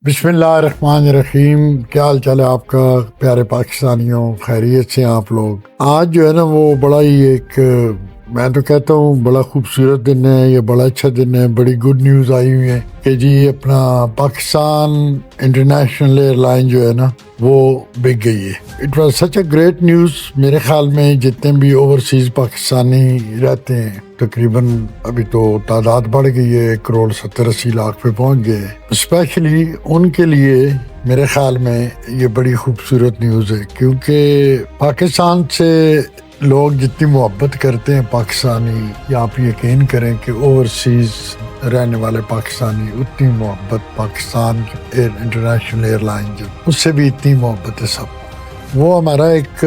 بسم اللہ الرحمن الرحیم۔ کیا حال چال ہے آپ کا پیارے پاکستانیوں؟ خیریت سے آپ لوگ؟ آج جو ہے نا وہ بڑا ہی ایک میں تو کہتا ہوں بڑا خوبصورت دن ہے، یہ بڑا اچھا دن ہے، بڑی گڈ نیوز آئی ہوئی ہے کہ جی اپنا پاکستان انٹرنیشنل ایئر لائن جو ہے نا وہ بک گئی ہے۔ It was such a great news. میرے خیال میں جتنے بھی اوورسیز پاکستانی رہتے ہیں تقریباً ابھی تو تعداد بڑھ گئی ہے، 1,70,80,00,000 پہ پہنچ گئے۔ اسپیشلی ان کے لیے میرے خیال میں یہ بڑی خوبصورت نیوز ہے، کیونکہ پاکستان سے لوگ جتنی محبت کرتے ہیں پاکستانی، یا آپ یقین کریں کہ اوورسیز رہنے والے پاکستانی اتنی محبت پاکستان انٹرنیشنل ایئر لائن جو اس سے بھی اتنی محبت ہے سب۔ وہ ہمارا ایک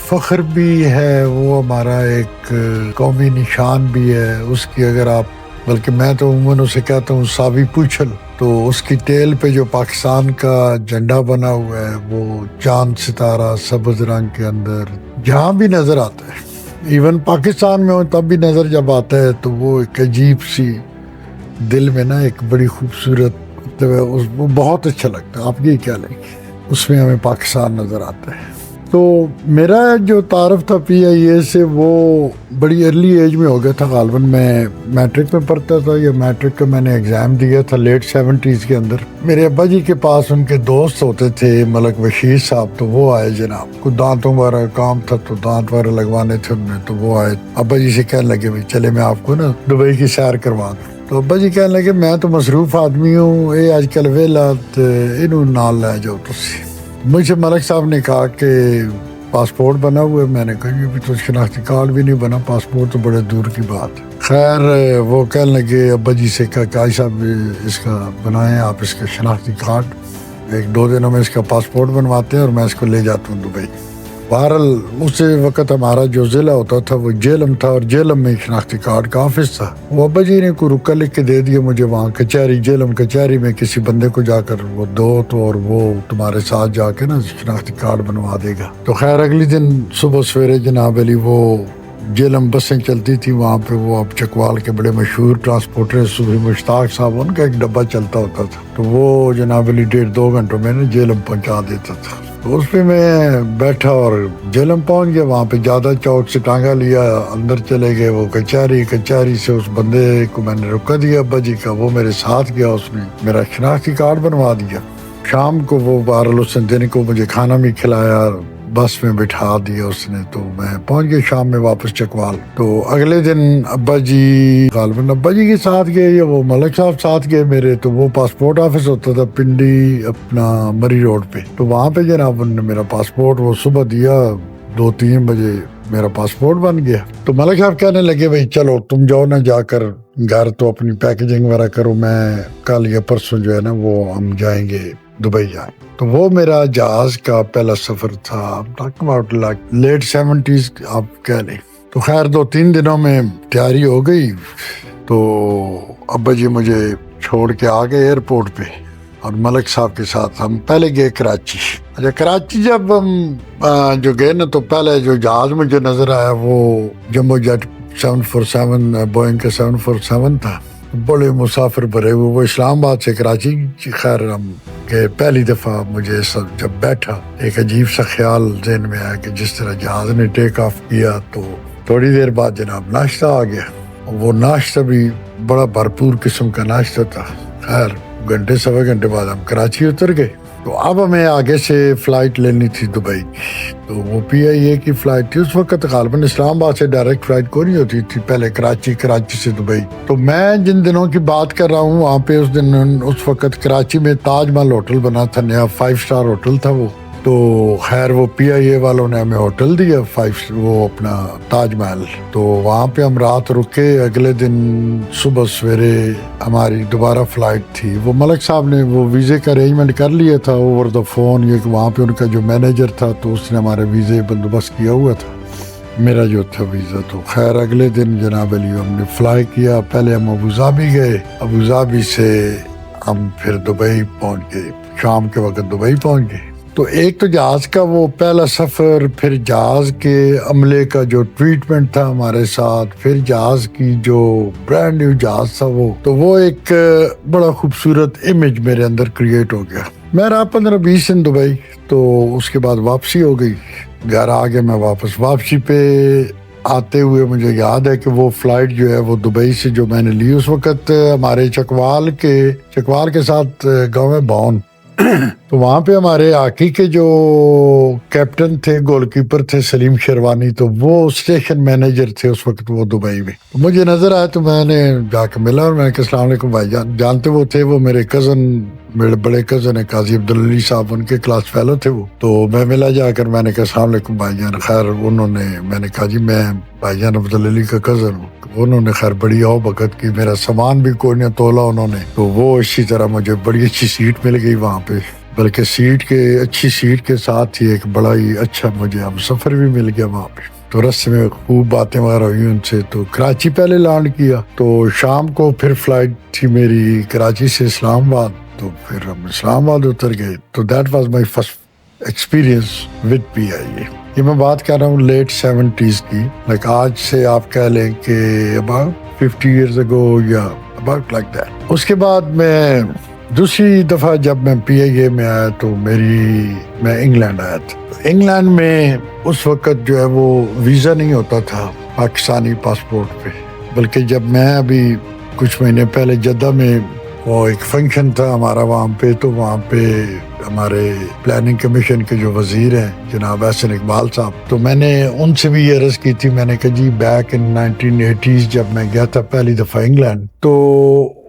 فخر بھی ہے، وہ ہمارا ایک قومی نشان بھی ہے۔ اس کی اگر آپ بلکہ میں تو عموماً اسے کہتا ہوں سابی پوچھل، تو اس کی ٹیل پہ جو پاکستان کا جھنڈا بنا ہوا ہے وہ چاند ستارہ سبز رنگ کے اندر جہاں بھی نظر آتا ہے، ایون پاکستان میں ہو تب بھی نظر جب آتا ہے تو وہ ایک عجیب سی دل میں نا ایک بڑی خوبصورت وہ بہت اچھا لگتا ہے۔ آپ یہ کیا لیں گے، اس میں ہمیں پاکستان نظر آتا ہے۔ تو میرا جو تعارف تھا پی آئی اے سے وہ بڑی ارلی ایج میں ہو گیا تھا، غالباً میں میٹرک میں پڑھتا تھا، یا میٹرک کا میں نے ایگزام دیا تھا لیٹ 70s کے اندر۔ میرے ابا جی کے پاس ان کے دوست ہوتے تھے ملک بشیر صاحب، تو وہ آئے جناب، کوئی دانتوں وغیرہ کام تھا تو دانت وغیرہ لگوانے تھے ان میں، تو وہ آئے ابا جی سے کہنے لگے بھائی چلے میں آپ کو نا دبئی کی سیر کروا دوں۔ تو ابا جی کہنے لگے میں تو مصروف آدمی ہوں، یہ آج کل ویلا انہوں نال لے جاؤ تسی۔ مجھ سے ملک صاحب نے کہا کہ پاسپورٹ بنا ہوا ہے، میں نے کہا یہ بھی تو شناختی کارڈ بھی نہیں بنا، پاسپورٹ تو بڑے دور کی بات ہے۔ خیر وہ کہنے لگے ابا جی سے کہا کہ آئی صاحب اس کا بنائیں آپ اس کا شناختی کارڈ، 1-2 دنوں میں اس کا پاسپورٹ بنواتے ہیں اور میں اس کو لے جاتا ہوں دبئی۔ بہرحال اس وقت ہمارا جو ضلع ہوتا تھا وہ جیلم تھا، اور جیلم میں شناختی کارڈ کا آفس تھا۔ وہ ابا جی نے کوئی رکا لکھ کے دے دیا مجھے وہاں کچہری، جیلم کچہری میں کسی بندے کو جا کر وہ دو تو، اور وہ تمہارے ساتھ جا کے نا شناختی کارڈ بنوا دے گا۔ تو خیر اگلی دن صبح سویرے جناب علی وہ جیلم بسیں چلتی تھی وہاں پہ، وہ اب چکوال کے بڑے مشہور ٹرانسپورٹر صبح مشتاق صاحب، ان کا ایک ڈبہ چلتا ہوتا تھا، تو وہ جناب علی 1.5-2 گھنٹوں میں نے جیلم پہنچا دیتا تھا۔ تو اس پہ میں بیٹھا اور جیلم پہنچ گیا، وہاں پہ زیادہ چوک سے ٹانگا لیا، اندر چلے گئے، وہ کچہری سے اس بندے کو میں نے رکا دیا ابا جی کا، وہ میرے ساتھ گیا، اس نے میرا شناختی کارڈ بنوا دیا۔ شام کو وہ بہرحال اس دن کو مجھے کھانا بھی کھلایا، بس میں بٹھا دیا اس نے، تو میں پہنچ گیا شام میں واپس چکوال۔ تو اگلے دن ابا جی غالباً ابا جی کے ساتھ گئے یا وہ ملک صاحب ساتھ گئے میرے، تو وہ پاسپورٹ آفس ہوتا تھا پنڈی اپنا مری روڈ پہ، تو وہاں پہ جناب انہوں نے میرا پاسپورٹ وہ صبح دیا، 2-3 بجے میرا پاسپورٹ بن گیا۔ تو ملک صاحب کہنے لگے بھائی چلو تم جاؤ نا جا کر گھر تو اپنی پیکجنگ وغیرہ کرو، میں کل یا پرسوں جو ہے نا وہ ہم جائیں گے دبئی جائیں۔ تو وہ میرا جہاز کا پہلا سفر تھا، لیٹ 70s آپ کہہ لیں۔ تو خیر 2-3 دنوں میں تیاری ہو گئی، تو ابا جی مجھے چھوڑ کے آ گئے ایئرپورٹ پہ، اور ملک صاحب کے ساتھ ہم پہلے گئے کراچی۔ اچھا کراچی جب ہم جو گئے نا، تو پہلے جو جہاز مجھے نظر آیا وہ جمبو جیٹ 747 بوئنگ کا 747 تھا، بڑے مسافر بھرے ہوئے، وہ اسلام آباد سے کراچی۔ خیر ہم کہ پہلی دفعہ مجھے سب جب بیٹھا ایک عجیب سا خیال ذہن میں آیا کہ جس طرح جہاز نے ٹیک آف کیا تو تھوڑی دیر بعد جناب ناشتہ آ گیا، وہ ناشتہ بھی بڑا بھرپور قسم کا ناشتہ تھا۔ خیر گھنٹے سوا گھنٹے بعد ہم کراچی اتر گئے، تو اب ہمیں آگے سے فلائٹ لینی تھی دبئی کی، تو وہ پی آئی اے کی فلائٹ تھی۔ اس وقت غالباً اسلام آباد سے ڈائریکٹ فلائٹ کوئی نہیں ہوتی تھی، پہلے کراچی سے دبئی۔ تو میں جن دنوں کی بات کر رہا ہوں وہاں پہ اس وقت کراچی میں تاج محل ہوٹل بنا تھا، نیا 5 اسٹار ہوٹل تھا وہ۔ تو خیر وہ پی آئی اے والوں نے ہمیں ہوٹل دیا وہ اپنا تاج محل، تو وہاں پہ ہم رات رکے۔ اگلے دن صبح سویرے ہماری دوبارہ فلائٹ تھی۔ وہ ملک صاحب نے وہ ویزے کا ارینجمنٹ کر لیا تھا اوور دا فون، یہ کہ وہاں پہ ان کا جو مینیجر تھا تو اس نے ہمارے ویزے بندوبست کیا ہوا تھا، میرا جو تھا ویزا۔ تو خیر اگلے دن جناب علی ہم نے فلائی کیا، پہلے ہم ابوظہبی گئے، ابوظہبی سے ہم پھر دبئی پہنچ گئے، شام کے وقت دبئی پہنچ گئے۔ تو ایک تو جہاز کا وہ پہلا سفر، پھر جہاز کے عملے کا جو ٹریٹمنٹ تھا ہمارے ساتھ، پھر جہاز کی جو برانڈ نیو جہاز تھا وہ ایک بڑا خوبصورت امیج میرے اندر کریٹ ہو گیا۔ میں رہا 15-20 دن دبئی، تو اس کے بعد واپسی ہو گئی، گھر آ گیا میں واپس۔ واپسی پہ آتے ہوئے مجھے یاد ہے کہ وہ فلائٹ جو ہے وہ دبئی سے جو میں نے لی، اس وقت ہمارے چکوال کے ساتھ گاؤں ہے بون، تو وہاں پہ ہمارے ہاکی کے جو کیپٹن تھے، گول کیپر تھے سلیم شیروانی، تو وہ اسٹیشن مینیجر تھے اس وقت وہ دبئی میں۔ مجھے نظر آیا تو میں نے جا کے ملا اور میں نے کہا السلام علیکم بھائی جان۔ جانتے وہ تھے، وہ میرے میرے بڑے کزن ہے قاضی عبدالعلی صاحب، ان کے کلاس فیلو تھے وہ۔ تو میں ملا جا کر، میں نے کہا السلام علیکم بھائی جان۔ خیر میں نے کہا جی میں بھائی جان عبدالعلی کا کزن ہوں۔ انہوں نے خیر بڑی آؤ بھگت کی، میرا سامان بھی کوئی نہ تولا انہوں نے، تو وہ اسی طرح مجھے بڑی اچھی سیٹ مل گئی وہاں پہ، بلکہ اچھی سیٹ کے ساتھ ہی ایک بڑا ہی اچھا مجھے ہم سفر بھی مل گیا وہاں پہ۔ تو رستے میں خوب باتیں وغیرہ ہوئی ان سے۔ تو کراچی پہلے لینڈ کیا، تو شام کو پھر فلائٹ تھی میری کراچی سے اسلام آباد، تو پھر ہم اسلام آباد اتر گئے۔ تو that was my first experience with PIA۔ یہ میں بات کر رہا ہوں لیٹ 70s کی، لائک آج سے آپ کہہ لیں کہ about 50 years ago یا about like that۔ اس کے بعد میں دوسری دفعہ جب میں PIA میں آیا تو میں انگلینڈ آیا تھا۔ انگلینڈ میں اس وقت جو ہے وہ ویزا نہیں ہوتا تھا پاکستانی پاسپورٹ پہ، بلکہ جب میں ابھی کچھ مہینے پہلے جدہ میں وہ ایک فنکشن تھا ہمارا وہاں پہ، تو وہاں پہ ہمارے پلاننگ کمیشن کے جو وزیر ہیں جناب احسن اقبال صاحب، تو میں نے ان سے بھی یہ عرض کی تھی، میں نے کہا جی بیک ان 1980s جب میں گیا تھا پہلی دفعہ انگلینڈ، تو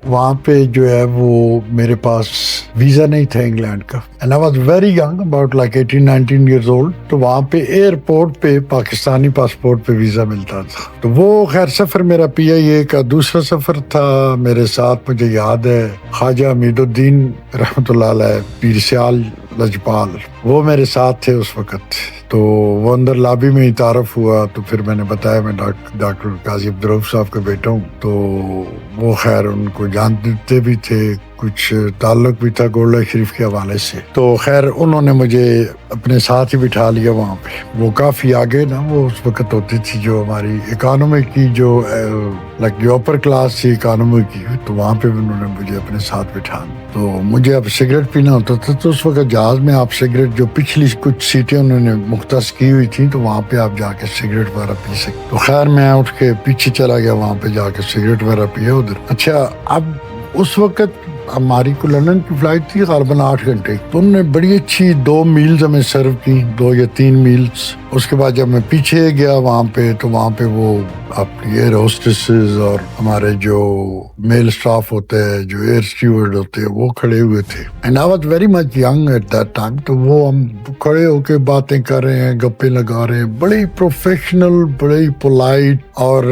وہاں پہ جو ہے وہ میرے پاس ویزا نہیں تھا انگلینڈ کا، and I was very young, about like 18-19 years old۔ تو وہاں پہ ایئرپورٹ پہ پاکستانی پاسپورٹ پہ ویزا ملتا تھا۔ تو وہ خیر سفر میرا PIA کا دوسرا سفر تھا۔ میرے ساتھ مجھے یاد ہے خواجہ حمید الدین رحمۃ اللہ علیہ، پیر سیال لجپال، وہ میرے ساتھ تھے اس وقت۔ تو وہ اندر لابی میں ہی تعارف ہوا، تو پھر میں نے بتایا میں ڈاکٹر قاضی عبدالرؤف صاحب کا بیٹا ہوں، تو وہ خیر ان کو جانتے بھی تھے، کچھ تعلق بھی تھا گولڈا شریف کے حوالے سے، تو خیر انہوں نے مجھے اپنے ساتھ ہی بٹھا لیا وہاں پہ۔ وہ کافی آگے نا، وہ اس وقت ہوتی تھی جو ہماری اکانومی کی جو اپر کلاس تھی اکانومی کی، تو وہاں پہ انہوں نے مجھے اپنے ساتھ بٹھا۔ تو مجھے اب سگریٹ پینا ہوتا تھا، تو اس وقت جہاز میں آپ سگریٹ جو پچھلی کچھ سیٹیں انہوں نے مختص کی ہوئی تھی، تو وہاں پہ آپ جا کے سگریٹ وغیرہ پی سکتے۔ تو خیر میں اٹھ کے پیچھے چلا گیا، وہاں پہ جا کے سگریٹ وغیرہ پیا ادھر۔ اچھا، اب اس وقت ہماری کو لندن کی فلائٹ تھی غالباً 8 گھنٹے، تو انہوں نے بڑی اچھی 2 میلز ہمیں سرو کی، 2 یا 3 میلز۔ اس کے بعد جب میں پیچھے گیا وہاں پہ، تو وہاں پہ وہ اپنی ایئر ہوسٹسز اور ہمارے جو میل سٹاف ہوتے ہیں، جو ایئر اسٹیورڈ ہوتے ہیں، وہ کھڑے ہوئے تھے۔ And I was very much young at that time, تو وہ ہم کھڑے ہو کے باتیں کر رہے ہیں، گپے لگا رہے ہیں، بڑی پروفیشنل، بڑی پولائٹ، اور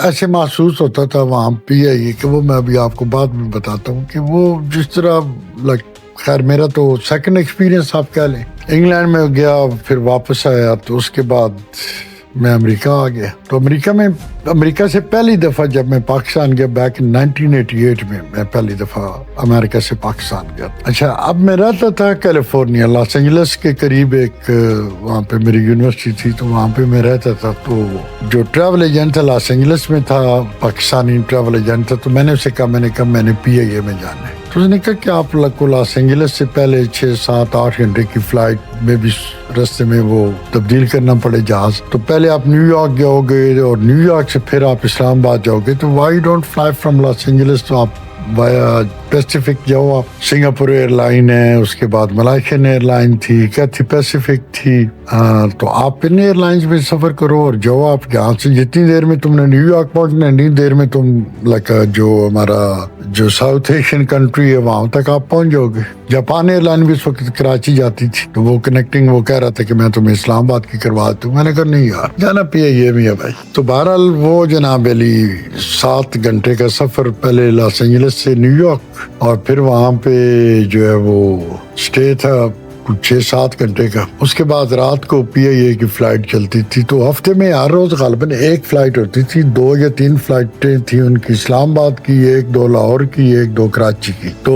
ایسے محسوس ہوتا تھا وہاں PIA کہ وہ میں ابھی آپ کو بعد میں بتاتا ہوں کہ وہ جس طرح خیر میرا تو سیکنڈ ایکسپیرینس آپ کہہ لیں۔ انگلینڈ میں گیا، پھر واپس آیا، تو اس کے بعد میں امریکہ آ گیا۔ تو امریکہ سے پہلی دفعہ جب میں پاکستان گیا بیک ان 1988 میں پہلی دفعہ امریکہ سے پاکستان گیا۔ اچھا، اب میں رہتا تھا کیلیفورنیا، لاس اینجلس کے قریب، ایک وہاں پہ میری یونیورسٹی تھی، تو وہاں پہ میں رہتا تھا۔ تو جو ٹریول ایجنٹ تھا لاس اینجلس میں تھا، پاکستانی ٹریول ایجنٹ تھا، تو میں نے اسے کہا میں نے PIA میں جانا ہے۔ تو اس نے کہا کہ آپ لوگ کو لاس اینجلس سے پہلے 6-7-8 گھنٹے کی فلائٹ میں بھی رستے میں وہ تبدیل کرنا پڑے جہاز، تو پہلے آپ نیو یارک جاؤ گے اور نیو یارک سے پھر آپ اسلام آباد جاؤ گے، تو why don't fly from Los Angeles, تو آپ وایا پیسیفک جاؤ۔ آپ سنگاپور ایئر لائن ہے، اس کے بعد ملائیشین ایئر لائن تھی، کیتھی پیسیفک تھی، تو آپ ان ایئر لائنز میں سفر کرو اور جاؤ۔ آپ یہاں سے جتنی دیر میں تم نے نیو یارک پہنچنا ہے، اتنی دیر میں تم جو ہمارا جو ساؤتھ ایشین کنٹری ہے وہاں تک آپ پہنچ جاؤ گے۔ جاپان ایئر لائن بھی اس وقت کراچی جاتی تھی، تو وہ کنیکٹنگ وہ کہہ رہا تھا کہ میں تمہیں اسلام آباد کی کروا دوں۔ میں نے کہا نہیں یار، جانا PIA میں ہے بھائی۔ تو بہرحال وہ جناب علی 7 گھنٹے کا سفر، پہلے لاس اینجلس سے نیو یارک، اور پھر وہاں پہ جو ہے وہ اسٹے تھا 6-7 گھنٹے کا۔ اس کے بعد رات کو PIA کی فلائٹ چلتی تھی، تو ہفتے میں ہر روز غالباً 1 فلائٹ ہوتی تھی، 2 یا 3 فلائٹیں تھیں ان کی، اسلام آباد کی 1-2 لاہور کی 1-2 کراچی کی۔ تو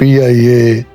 PIA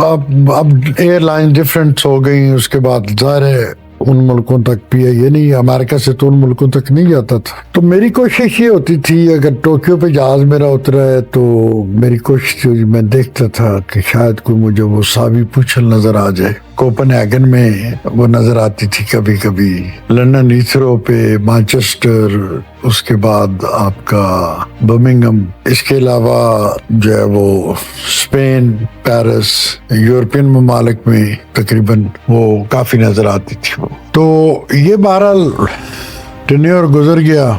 اب ایئر لائن ڈفرینٹ ہو گئی، اس کے بعد ظاہر ہے ان ملکوں تک پی آئی اے نہیں، امریکہ سے تو ان ملکوں تک نہیں جاتا تھا. تو میری کوشش یہ ہوتی تھی اگر ٹوکیو پہ جہاز میرا اترا ہے تو میری کوشش تھی، میں دیکھتا تھا کہ شاید کوئی مجھے وہ سابی پوچھل نظر آ جائے. کوپن ہیگن میں وہ نظر آتی تھی کبھی کبھی، لندن ہیتھرو پہ، مانچسٹر، اس کے بعد آپ کا برمنگھم، اس کے علاوہ جو ہے وہ اسپین، پیرس، یورپین ممالک میں تقریباً وہ کافی نظر آتی تھی. وہ تو یہ بہرحال ٹینیور گزر گیا.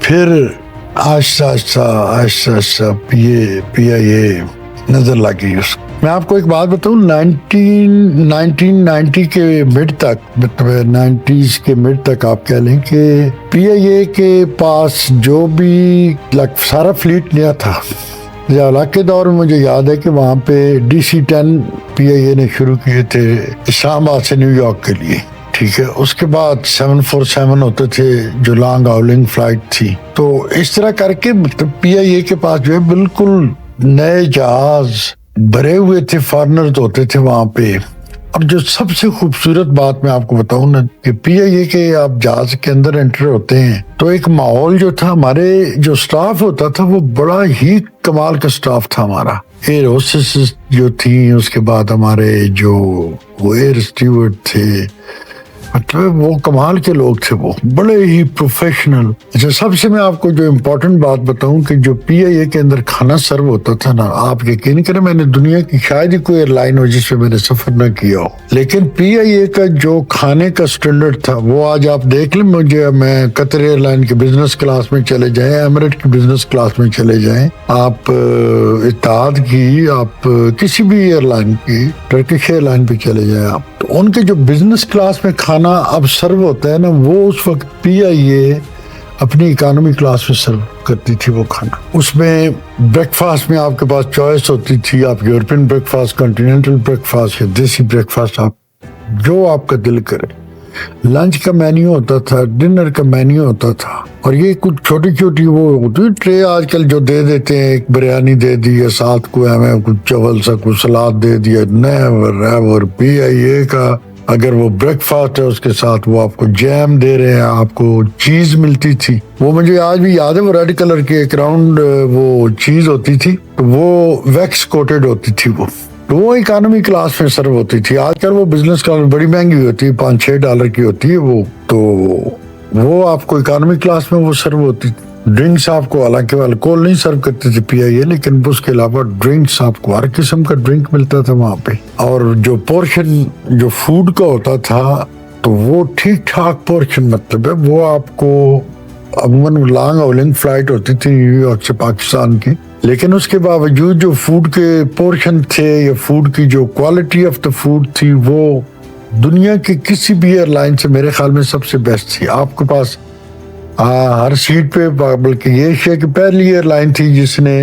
پھر آہستہ آہستہ پی آئی اے نظر لگی اس. میں آپ کو ایک بات بتاؤں، 1990 کے مڈ تک، مطلب 90s کے مڈ تک آپ کہہ لیں کہ پی آئی اے کے پاس جو بھی سارا فلیٹ نیا تھا. ضیاء کے دور میں مجھے یاد ہے کہ وہاں پہ DC-10 پی آئی اے نے شروع کیے تھے اسلام آباد سے نیو یارک کے لیے، ٹھیک ہے. اس کے بعد 747 ہوتے تھے جو لانگ ہاؤلنگ فلائٹ تھی. تو اس طرح کر کے مطلب پی آئی اے کے پاس جو ہے بالکل نئے جہاز بھرے ہوئے تھے، فارنرز ہوتے تھے وہاں پہ. اور جو سب سے خوبصورت بات میں آپ کو بتاؤں نا کہ پی آئی اے کے آپ جہاز کے اندر انٹر ہوتے ہیں تو ایک ماحول جو تھا، ہمارے جو سٹاف ہوتا تھا وہ بڑا ہی کمال کا سٹاف تھا ہمارا. ایئر ہوسٹس جو تھیں، اس کے بعد ہمارے جو وہ ایئر اسٹیورڈ تھے، مطلب وہ کمال کے لوگ تھے، وہ بڑے ہی پروفیشنل. اچھا، سب سے میں آپ کو جو امپورٹنٹ بات بتاؤں کہ جو پی آئی اے کے اندر کھانا سرو ہوتا تھا نا، آپ یقین کریں میں نے دنیا کی شاید ہی کوئی ایئر لائن ہو جس پہ میں نے سفر نہ کیا ہو، لیکن پی آئی اے کا جو کھانے کا سٹینڈرڈ تھا وہ آج آپ دیکھ لیں. مجھے میں قطر ایئر لائن کی بزنس کلاس میں چلے جائیں، ایمریٹ کی بزنس کلاس میں چلے جائیں، آپ اتحاد کی، آپ کسی بھی ایئر لائن کی، ٹرکش ایئر لائن پہ چلے جائیں آپ، تو ان کے جو بزنس کلاس میں کھانا اب سرو ہوتا ہے نا، وہ اس وقت پی آئی اے اپنی اکانومی کلاس میں سرو کرتی تھی وہ کھانا. اس میں بریک فاسٹ میں آپ کے پاس چوائس ہوتی تھی، آپ European breakfast, continental breakfast یا دیسی بریک فاسٹ، آپ جو آپ کا دل کرے. لنچ کا مینیو ہوتا تھا، ڈنر کا مینیو ہوتا تھا، اور یہ کچھ چھوٹی چھوٹی وہ ہوتی ٹرے آج کل جو دے دیتے ہیں، ایک بریانی دے دی یا ساتھ کو ہمیں کچھ چاول سا کچھ سلاد دے دیا. نیور پی آئی اے کا اگر وہ بریک فاسٹ ہے اس کے ساتھ وہ آپ کو جیم دے رہے ہیں، آپ کو چیز ملتی تھی. وہ مجھے آج بھی یاد ہے، وہ ریڈ کلر کی ایک راؤنڈ وہ چیز ہوتی تھی، وہ ویکس کوٹڈ ہوتی تھی، وہ اکانومی کلاس میں سرو ہوتی تھی. آج کل وہ بزنس کلاس بڑی مہنگی ہوتی ہے، $5-6 کی ہوتی ہے وہ، تو وہ آپ کو اکانومی کلاس میں وہ سرو ہوتی تھی. ڈرنکس آپ کو، حالانکہ الکوہول نہیں سرو کرتے تھے پی آئی اے، لیکن اس کے علاوہ ڈرنکس آپ کو ہر قسم کا ڈرنک ملتا تھا وہاں پہ. اور جو پورشن جو فوڈ کا ہوتا تھا تو وہ ٹھیک ٹھاک پورشن، مطلب ہے وہ آپ کو عموماً لانگ ہولنگ فلائٹ ہوتی تھی نیو یارک سے پاکستان کی، لیکن اس کے باوجود جو فوڈ کے پورشن تھے یا فوڈ کی جو کوالٹی آف دا فوڈ تھی وہ دنیا کی کسی بھی ایئر لائن سے میرے خیال میں سب سے بیسٹ تھی. آپ کے پاس ہر سیٹ پہ، بلکہ یہ ایشیا کی پہلی ایئر لائن تھی جس نے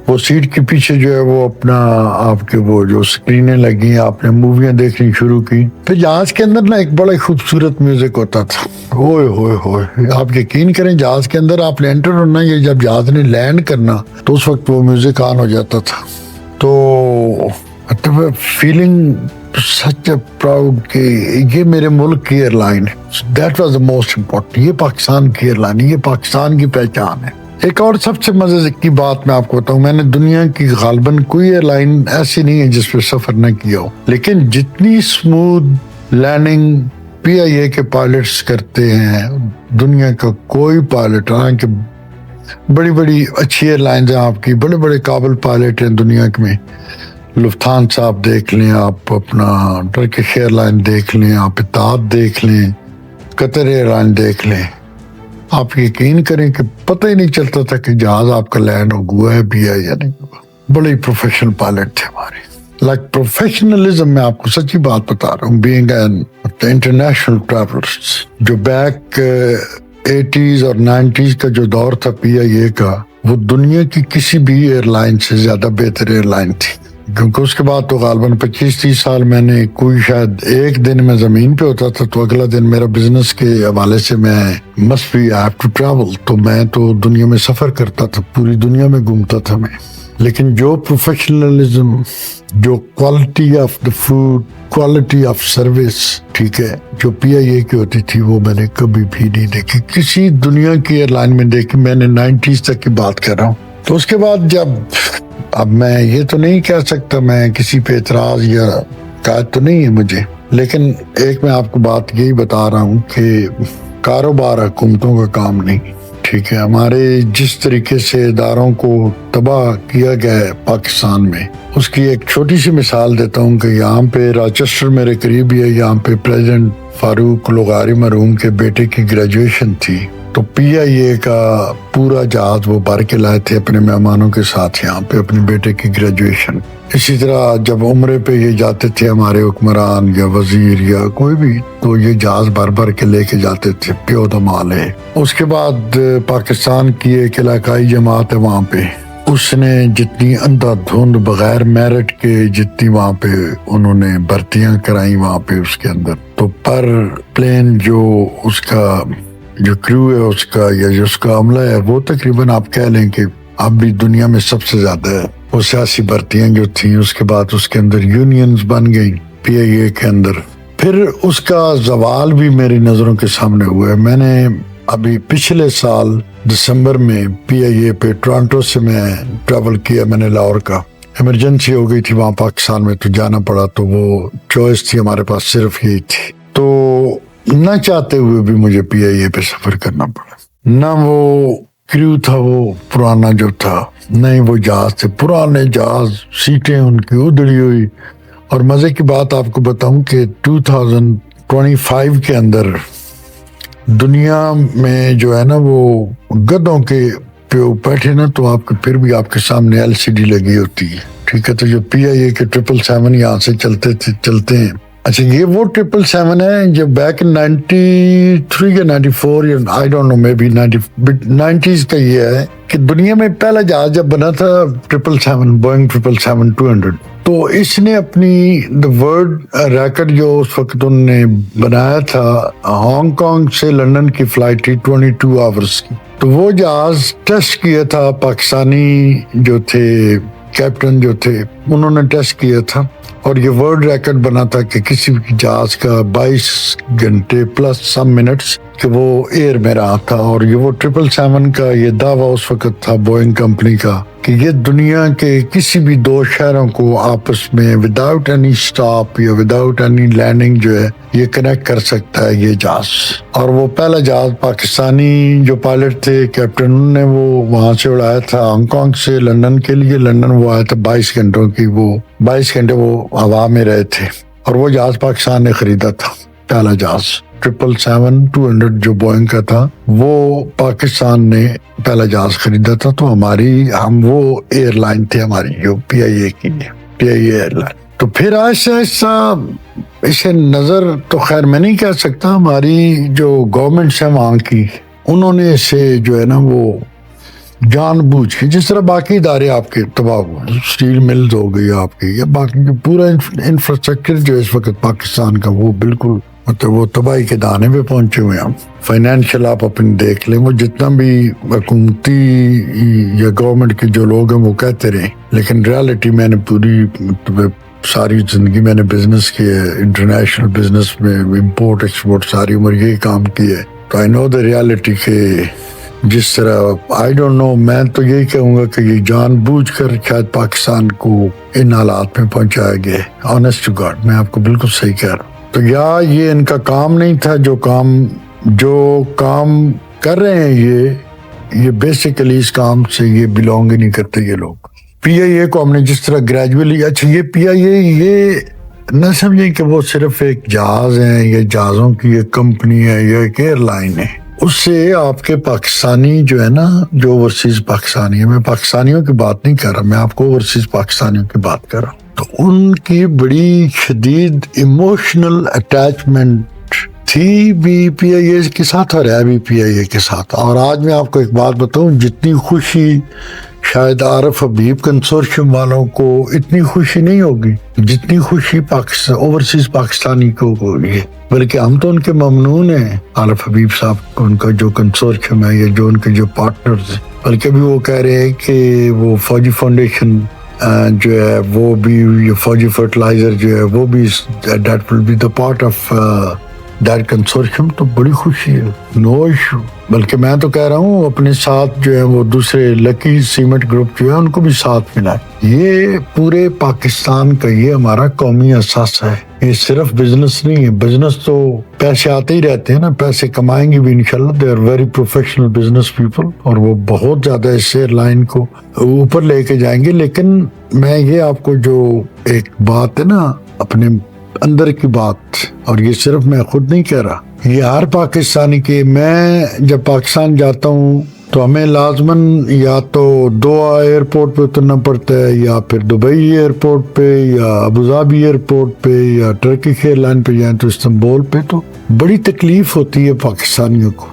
وہ سیٹ کے پیچھے جو ہے وہ اپنا آپ کے وہ جو سکرینیں لگی، آپ نے موویاں دیکھنی شروع کی. پھر جہاز کے اندر نا ایک بڑا خوبصورت میوزک ہوتا تھا، ہوئے ہوئے ہوئے، آپ یقین کریں جہاز کے اندر آپ نے انٹر ہونا، یہ جب جہاز نے لینڈ کرنا تو اس وقت وہ میوزک آن ہو جاتا تھا. تو مطلب فیلنگ سچ اے پراؤڈ کہ یہ میرے ملک کی ایئر لائن ہے. That was the most important. یہ پاکستان کی ایئر لائن ہے، یہ پاکستان کی پہچان ہے. ایک اور سب سے مزے کی بات میں آپ کو بتاؤں، میں نے دنیا کی غالباً کوئی ایئر لائن ایسی نہیں ہے جس پہ سفر نہ کیا ہو، لیکن جتنی اسموتھ لینڈنگ پی آئی اے کے پائلٹس کرتے ہیں، دنیا کا کوئی پائلٹ، حالانکہ بڑی بڑی اچھی ایئر لائنز ہیں آپ کی، بڑے بڑے قابل پائلٹ ہیں دنیا میں. لفتھانسا آپ دیکھ لیں، آپ اپنا ٹرکش ایئر لائن دیکھ لیں، آپ اتحاد دیکھ لیں، قطر ایئر لائن دیکھ لیں، آپ یقین کریں کہ پتہ ہی نہیں چلتا تھا کہ جہاز آپ کا لینڈ ہوا ہے بھی ہے یا نہیں ہوا. بڑے پروفیشنل پائلٹ تھے ہمارے. لائک پروفیشنلزم میں آپ کو سچی بات بتا رہا ہوں، بینگ این انٹرنیشنل ٹریولرز، جو بیک 80s اور 90s کا جو دور تھا پی آئی اے کا، وہ دنیا کی کسی بھی ایئر لائن سے زیادہ بہتر ایئر لائن تھی. کیونکہ اس کے بعد تو غالباً 25-30 سال میں نے کوئی شاید ایک دن میں زمین پہ ہوتا تھا تو اگلا دن میرا بزنس کے حوالے سے میں must be I have to travel، تو میں تو دنیا میں سفر کرتا تھا، پوری دنیا میں گھومتا تھا میں. لیکن جو پروفیشنلزم، جو quality of the food, quality of service, ٹھیک ہے، جو پی آئی اے کی ہوتی تھی وہ میں نے کبھی بھی نہیں دیکھی کسی دنیا کی ایئر لائن میں دیکھی. میں نے 90s تک کی بات کر رہا ہوں. تو اس کے بعد اب میں یہ تو نہیں کہہ سکتا، میں کسی پہ اعتراض یا قائد تو نہیں ہے مجھے، لیکن ایک میں آپ کو بات یہی بتا رہا ہوں کہ کاروبار حکومتوں کا کام نہیں، ٹھیک ہے. ہمارے جس طریقے سے اداروں کو تباہ کیا گیا ہے پاکستان میں، اس کی ایک چھوٹی سی مثال دیتا ہوں کہ یہاں پہ راچسٹر میرے قریب ہی ہے، یہاں پہ پریزیڈنٹ فاروق لغاری مرحوم کے بیٹے کی گریجویشن تھی، تو پی آئی اے کا پورا جہاز وہ بھر کے لائے تھے اپنے مہمانوں کے ساتھ یہاں پہ اپنے بیٹے کی گریجویشن. اسی طرح جب عمرے پہ یہ جاتے تھے ہمارے حکمران یا وزیر یا کوئی بھی، تو یہ جہاز بھر بھر کے لے کے جاتے تھے، پیو دمال ہے. اس کے بعد پاکستان کی ایک علاقائی جماعت ہے وہاں پہ، اس نے جتنی اندھا دھند بغیر میرٹ کے جتنی وہاں پہ انہوں نے بھرتیاں کرائی وہاں پہ اس کے اندر، تو پر پلین جو اس کا جو کرو ہے اس کا یا جو اس کا عملہ ہے، وہ تقریباً آپ کہہ لیں کہ اب بھی دنیا میں سب سے زیادہ ہے. وہ سیاسی بھرتیاں جو تھیں، اس کے بعد اس کے اندر یونینز بن گئی پی آئی اے کے اندر. پھر اس کا زوال بھی میری نظروں کے سامنے ہوا ہے. میں نے ابھی پچھلے سال دسمبر میں پی آئی اے پہ ٹورانٹو سے میں ٹریول کیا، میں نے لاہور کا، ایمرجنسی ہو گئی تھی وہاں پاکستان میں تو جانا پڑا، تو وہ چوائس تھی ہمارے پاس، صرف یہی تھی. تو نہ چاہتے ہوئے بھی مجھے پی آئی اے پہ سفر کرنا پڑا. نہ وہ کریو تھا وہ پرانا جو تھا، نہیں وہ جہاز تھے پرانے جہاز، سیٹیں ان کی ادڑی ہوئی. اور مزے کی بات آپ کو بتاؤں کہ 2025 کے اندر دنیا میں جو ہے نا وہ گدھوں کے پہ بیٹھے نا، تو آپ کے پھر بھی آپ کے سامنے ایل سی ڈی لگی ہوتی ہے، ٹھیک ہے. تو جو پی آئی اے کے 777 یہاں سے چلتے ہیں. اچھا، یہ وہ 777 ہے جو بیک 93 یا 94 یا I don't know may be 90s کا یہ ہے کہ دنیا میں پہلا جہاز جب بنا تھا 777 بوئنگ 777-200، تو اس نے اپنی ورلڈ ریکارڈ جو اس وقت انہوں نے بنایا تھا، ہانگ کانگ سے لندن کی فلائٹ تھی 22 آورز کی. تو وہ جہاز ٹیسٹ کیا تھا پاکستانی جو تھے کیپٹن جو تھے، انہوں نے ٹیسٹ کیا تھا، اور یہ ورلڈ ریکارڈ بنا تھا کہ کسی بھی جہاز کا 22 گھنٹے پلس سم منٹس کہ وہ ایئر میں رہا تھا. اور یہ وہ 777 کا یہ دعویٰ اس وقت تھا بوئنگ کمپنی کا کہ یہ دنیا کے کسی بھی دو شہروں کو آپس میں وداؤٹ اینی سٹاپ یا وداؤٹ اینی لینڈنگ جو ہے یہ کنیکٹ کر سکتا ہے یہ جہاز. اور وہ پہلا جہاز پاکستانی جو پائلٹ تھے کیپٹن، انہوں نے وہ وہاں سے اڑایا تھا ہانگ کانگ سے لندن کے لیے. لندن وہ آیا تھا 22 گھنٹوں کی، وہ 22 گھنٹے وہ ہوا میں رہے تھے. اور وہ جہاز پاکستان نے خریدا تھا، پہلا جہاز 777-200 جو بوئنگ کا تھا، وہ پاکستان نے پہلا جہاز خریدا تھا. تو ہم وہ ایئر لائن تھے ہماری جو پی آئی اے کی، پی آئی اے ایئر لائن. تو پھر آہستہ آہستہ اسے نظر تو خیر میں نہیں کہہ سکتا، ہماری جو گورنمنٹس ہیں وہاں کی، انہوں نے اسے جو ہے نا وہ جان بوجھ کے، جس طرح باقی ادارے آپ کے تباہ ہوئے، اسٹیل ملز ہو گئی آپ کی، یا باقی جو پورا انفراسٹرکچر جو اس وقت پاکستان کا وہ بالکل مطلب وہ تباہی کے دانے پہ پہنچے ہوئے ہیں. فائنینشیل آپ اپنے دیکھ لیں، وہ جتنا بھی حکومتی یا گورنمنٹ کے جو لوگ ہیں وہ کہتے رہے، لیکن ریالٹی میں نے پوری ساری زندگی میں نے بزنس کی ہے، انٹرنیشنل بزنس میں امپورٹ ایکسپورٹ ساری عمر یہی کام کی ہے. تو آئی نو دا ریالٹی کہ جس طرح آئی ڈونٹ نو، میں تو یہی کہوں گا کہ یہ جان بوجھ کر شاید پاکستان کو ان حالات میں پہنچایا گیا. آنیسٹ ٹو گاڈ میں آپ کو بالکل صحیح کہہ رہا ہوں. تو یا یہ ان کا کام نہیں تھا، جو کام کر رہے ہیں یہ بیسیکلی اس کام سے یہ بلونگ ہی نہیں کرتے یہ لوگ. پی آئی اے کو ہم نے جس طرح گریجولی، اچھا یہ پی آئی اے یہ نہ سمجھیں کہ وہ صرف ایک جہاز ہے یا جہازوں کی ایک کمپنی ہے یا ایک ایئر لائن ہے. اس سے آپ کے پاکستانی جو ہے نا، جو اوورسیز پاکستانی ہے، میں پاکستانیوں کی بات نہیں کر رہا، میں آپ کو اوورسیز پاکستانیوں کی بات کر رہا ہوں. تو ان کی بڑی شدید ایموشنل اٹیچمنٹ تھی بھی پی آئی اے کے ساتھ اور ہے بھی پی آئی اے کے ساتھ. اور آج میں آپ کو ایک بات بتاؤں، جتنی خوشی شاید عارف حبیب کنسورشیم والوں کو اتنی خوشی نہیں ہوگی جتنی خوشی اوورسیز پاکستانی کو ہوگی ہے، بلکہ ہم تو ان کے ممنون ہیں عارف حبیب صاحب کو، ان کا جو کنسورشیم ہے یا جو ان کے جو پارٹنرز ہیں، بلکہ بھی وہ کہہ رہے ہیں کہ وہ فوجی فاؤنڈیشن جو ہے وہ بھی فوجی فرٹیلائزر جو ہے وہ بھی that will be the part of that consortium. تو بڑی خوشی ہے، نو ایشو. بلکہ میں تو کہہ رہا ہوں اپنے ساتھ جو ہے وہ دوسرے لکی سیمنٹ گروپ جو ہے ان کو بھی ساتھ ملا. یہ پورے پاکستان کا یہ ہمارا قومی اثاثہ ہے. یہ صرف بزنس نہیں ہے، بزنس تو پیسے آتے ہی رہتے ہیں نا، پیسے کمائیں گے بھی انشاءاللہ. They are very professional business people اور وہ بہت زیادہ اس ایئر لائن کو اوپر لے کے جائیں گے. لیکن میں یہ آپ کو جو ایک بات ہے نا اپنے اندر کی بات، اور یہ صرف میں خود نہیں کہہ رہا، یہ ہر پاکستانی کے، میں جب پاکستان جاتا ہوں تو ہمیں لازماً یا تو دوحہ ایئرپورٹ پہ اترنا پڑتا ہے، یا پھر دبئی ایئرپورٹ پہ، یا ابوظہبی ایئرپورٹ پہ، یا ٹرکش ایئر لائن پہ جائیں تو استنبول پہ. تو بڑی تکلیف ہوتی ہے پاکستانیوں کو،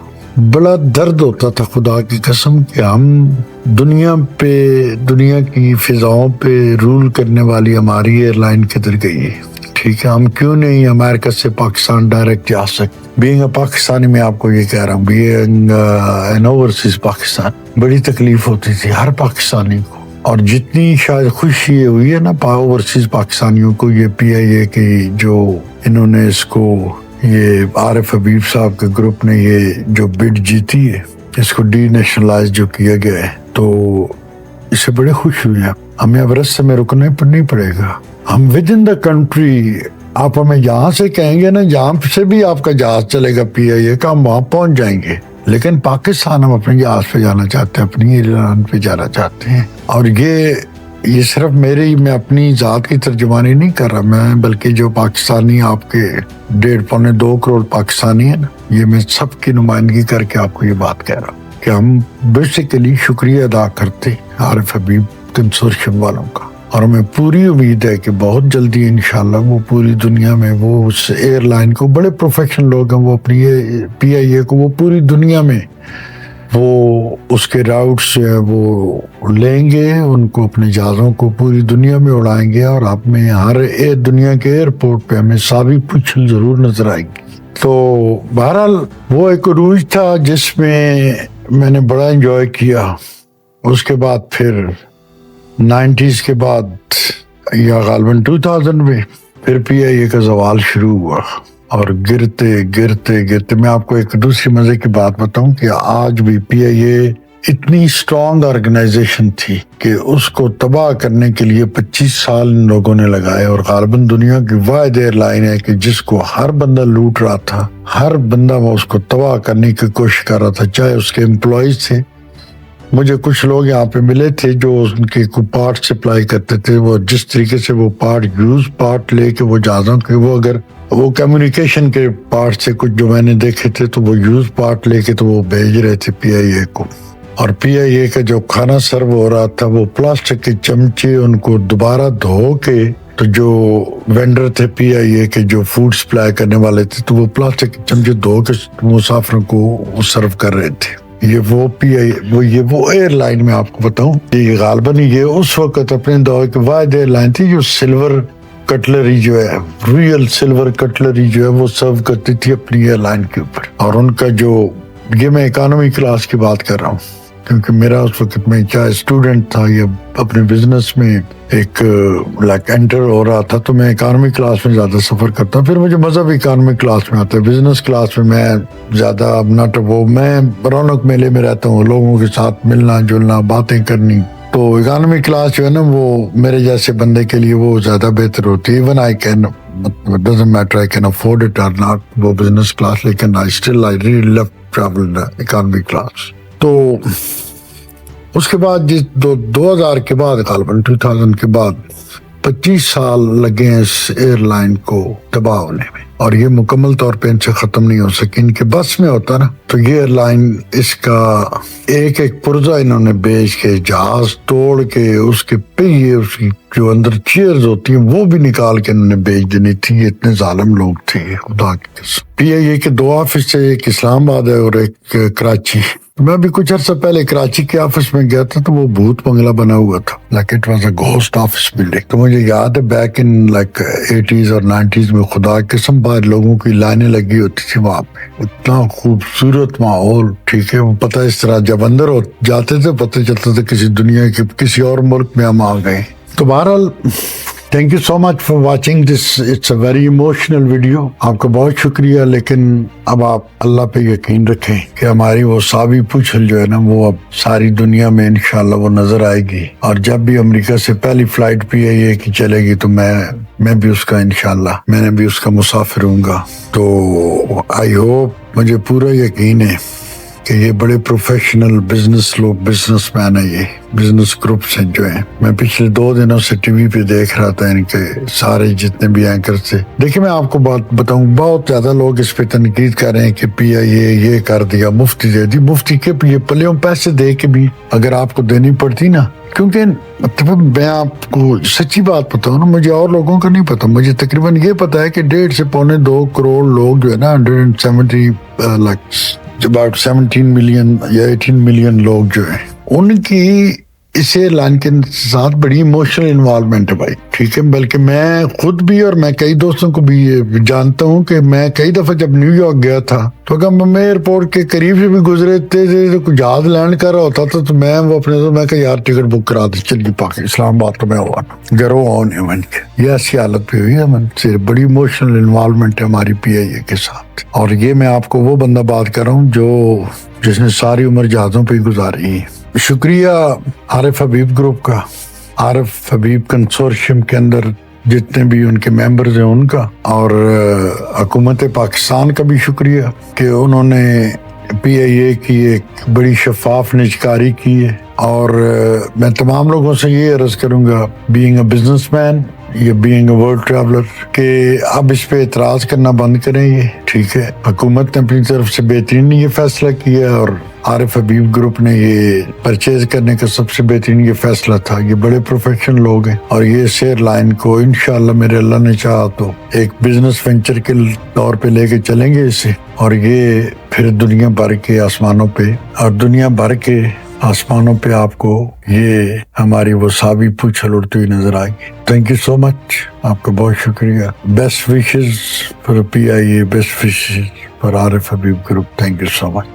بڑا درد ہوتا تھا خدا کی قسم کہ ہم دنیا پہ، دنیا کی فضاؤں پہ رول کرنے والی ہماری ایئر لائن کدھر گئی ہے. ٹھیک ہے، ہم کیوں نہیں امریکہ سے پاکستان ڈائریکٹ جا سکتے. بینگ اے پاکستانی میں آپ کو یہ کہہ رہا ہوں، بینگ این اوورسیز پاکستان، بڑی تکلیف ہوتی تھی ہر پاکستانی کو. اور جتنی شاید خوشی ہوئی ہے نا اوورسیز پاکستانیوں کو، یہ پی آئی اے کی جو انہوں نے اس کو، یہ عارف حبیب صاحب کے گروپ نے یہ جو بڈ جیتی ہے، اس کو ڈی نیشنلائز جو کیا گیا ہے، تو اس سے بڑے خوش ہوئے ہیں. ہمیں اب رستے میں رکنا نہیں پڑے گا. ہم ود ان دا کنٹری، آپ ہمیں یہاں سے کہیں گے نا، جہاں سے بھی آپ کا جہاز چلے گا پی آئی اے کا، ہم وہاں پہنچ جائیں گے. لیکن پاکستان ہم اپنے جہاز پہ جانا چاہتے ہیں، اپنی ایئرلائن پہ جانا چاہتے ہیں. اور یہ صرف میں اپنی ذات کی ترجمانی نہیں کر رہا میں، بلکہ جو پاکستانی آپ کے 1.5-2 کروڑ پاکستانی ہیں نا، یہ میں سب کی نمائندگی کر کے آپ کو یہ بات کہہ رہا ہوں کہ ہم بیسیکلی شکریہ ادا کرتے عارف حبیب کنسورشیم والوں کا. اور ہمیں پوری امید ہے کہ بہت جلدی انشاءاللہ وہ پوری دنیا میں وہ اس ایئر لائن کو، بڑے پروفیشنل لوگ ہیں وہ، اپنی پی آئی اے کو وہ پوری دنیا میں وہ اس کے راؤٹس جو ہے وہ لیں گے، ان کو اپنے جہازوں کو پوری دنیا میں اڑائیں گے. اور آپ میں ہر دنیا کے ایئرپورٹ پہ ہمیں سابی پوچھل ضرور نظر آئے گی. تو بہرحال وہ ایک عروج تھا جس میں نے بڑا انجوائے کیا. اس کے بعد پھر 90s کے بعد یا غالباً 2000 میں پھر پی آئی اے کا زوال شروع ہوا. اور گرتے گرتے میں آپ کو ایک دوسری مزے کی بات بتاؤں کہ آج بھی پی آئی اے اتنی اسٹرانگ آرگنائزیشن تھی کہ اس کو تباہ کرنے کے لیے 25 سال ان لوگوں نے لگائے. اور غالباً دنیا کی واحد ایئر لائن ہے کہ جس کو ہر بندہ لوٹ رہا تھا، ہر بندہ وہ اس کو تباہ کرنے کی کوشش کر رہا تھا، چاہے اس کے امپلائیز تھے. مجھے کچھ لوگ یہاں پہ ملے تھے جو ان کے کوئی پارٹ سپلائی کرتے تھے. وہ جس طریقے سے وہ پارٹ لے کے وہ جہازوں کے، وہ اگر وہ کمیونیکیشن کے پارٹ سے کچھ جو میں نے دیکھے تھے، تو وہ یوز پارٹ لے کے تو وہ بھیج رہے تھے پی آئی اے کو. اور پی آئی اے کا جو کھانا سرو ہو رہا تھا، وہ پلاسٹک کے چمچے ان کو دوبارہ دھو کے، تو جو وینڈر تھے پی آئی اے کے جو فوڈ سپلائی کرنے والے تھے، تو وہ پلاسٹک کے چمچے دھو کے مسافروں کو سرو کر رہے تھے. یہ وہ پی آئی یہ وہ ایئر لائن میں آپ کو بتاؤں کہ غالباً یہ اس وقت اپنے دور کی واحد ایئر لائن تھی جو سلور کٹلری جو ہے، ریئل سلور کٹلری جو ہے وہ سرو کرتی تھی اپنی ایئر لائن کے اوپر. اور ان کا جو، یہ میں اکانومی کلاس کی بات کر رہا ہوں کیونکہ میرا اس وقت میں چاہے اسٹوڈنٹ تھا یا اپنے بزنس میں ایک انٹر ہو رہا تھا، تو میں اکانومی کلاس میں زیادہ سفر کرتا. پھر مجھے مزہ بھی اکانومی کلاس میں آتا ہے. بزنس کلاس میں زیادہ میں رونق میلے میں رہتا ہوں، لوگوں کے ساتھ ملنا جلنا، باتیں کرنی. تو اکانومی کلاس جو ہے نا وہ میرے جیسے بندے کے لیے وہ زیادہ بہتر ہوتی ہے. Even it doesn't matter I can afford it or not وہ بزنس کلاس، لیکن I really love travel economy class. تو اس کے بعد جس 2000 کے بعد، غالباً 2000 کے بعد 25 سال لگے ہیں اس ایئر لائن کو تباہ ہونے میں، اور یہ مکمل طور پہ ان سے ختم نہیں ہو سکی. ان کے بس میں ہوتا نا تو یہ ایئر لائن اس کا ایک پرزہ انہوں نے بیچ کے، جہاز توڑ کے، اس کے پہیے، اس کی جو اندر چیئرز ہوتی ہیں وہ بھی نکال کے انہوں نے بیچ دینی تھی. یہ اتنے ظالم لوگ تھے خدا کی قسم. پی آئی اے کے 2 آفس تھے، ایک اسلام آباد ہے اور ایک کراچی. میں بھی کچھ عرصہ پہلے کراچی کے آفس میں گیا تھا تو وہ بھوت بنگلہ بنا ہوا تھا، like it was a ghost office building. تو مجھے یاد ہے بیک ان لائک 80s اور 90s میں خدا کی قسم باہر لوگوں کی لائنیں لگی ہوتی تھی وہاں پہ. اتنا خوبصورت ماحول، ٹھیک ہے. وہ پتہ اس طرح جب اندر جاتے تھے پتہ چلتا تھا کسی دنیا کے کسی اور ملک میں ہم آ گئے. تو بہرحال thank you so much for watching this. It's a very emotional video. آپ کا بہت شکریہ. لیکن اب آپ اللہ پہ یقین رکھیں کہ ہماری وہ سابی پوچھل جو ہے نا وہ اب ساری دنیا میں انشاءاللہ وہ نظر آئے گی. اور جب بھی امریکہ سے پہلی فلائٹ PIA کی چلے گی تو میں بھی اس کا انشاءاللہ میں نے بھی اس کا مسافر ہوں گا. تو آئی ہوپ، مجھے پورا یقین ہے کہ یہ بڑے پروفیشنل بزنس مین ہیں، یہ بزنس گروپس ہیں جو ہیں. میں پچھلے 2 دنوں سے ٹی وی پہ دیکھ رہا تھا ان کے سارے جتنے بھی اینکر تھے. دیکھیں میں آپ کو بات بتاؤں، بہت زیادہ لوگ اس پہ تنقید کر رہے ہیں کہ PIA یہ کر دیا، مفتی دے دی. مفتی کے یہ پلیوں پیسے دے کے بھی اگر آپ کو دینی پڑتی نا، کیونکہ میں آپ کو سچی بات بتاؤں نا، مجھے اور لوگوں کا نہیں پتا. مجھے تقریباً یہ پتا ہے کہ 1.5 سے 2.25 کروڑ لوگ جو ہے نا 170 about 17 ملین یا 18 ملین لوگ جو ہیں، ان کی اس ایئر لائن کے ساتھ بڑی ایموشنل انوالومنٹ ہے بھائی، ٹھیک ہے. بلکہ میں خود بھی اور میں کئی دوستوں کو بھی یہ جانتا ہوں کہ میں کئی دفعہ جب نیو یارک گیا تھا تو اگر میں ایئرپورٹ کے قریب سے بھی گزرے تھے تو کوئی جہاز لینڈ کر رہا ہوتا تھا تو میں وہ اپنے میں کہ یار ٹکٹ بک کرا دے، چلیے پاک اسلام آباد تو میں ہوا نا گرو آن من کے. یہ ایسی حالت پہ ہوئی ہے من سے. بڑی ایموشنل انوالومنٹ ہے ہماری PIA کے ساتھ. اور یہ میں آپ کو وہ بندہ بات کر رہا ہوں جس نے ساری عمر جہازوں پہ ہی گزاری ہے. شکریہ عارف حبیب گروپ کا، عارف حبیب کنسورشیم کے اندر جتنے بھی ان کے ممبرز ہیں ان کا، اور حکومت پاکستان کا بھی شکریہ کہ انہوں نے PIA کی ایک بڑی شفاف نجکاری کی ہے. اور میں تمام لوگوں سے یہ عرض کروں گا، بینگ اے بزنس مین یا بینگ اے ورلڈ ٹریولر، کہ اب اس پہ اعتراض کرنا بند کریں. یہ ٹھیک ہے، حکومت نے اپنی طرف سے بہترین یہ فیصلہ کیا اور عارف حبیب گروپ نے یہ پرچیز کرنے کا سب سے بہترین یہ فیصلہ تھا. یہ بڑے پروفیشنل لوگ ہیں اور یہ اس ایئر لائن کو انشاءاللہ میرے اللہ نے چاہا تو ایک بزنس وینچر کے طور پہ لے کے چلیں گے اسے، اور یہ پھر دنیا بھر کے آسمانوں پہ اور دنیا بھر کے آسمانوں پہ آپ کو یہ ہماری وہ سابی پوچھل اڑتی ہوئی نظر آئے گی. تھینک یو سو مچ. آپ کا بہت شکریہ. Best wishes for PIA، best wishes for Arif Habib group. Thank you so much.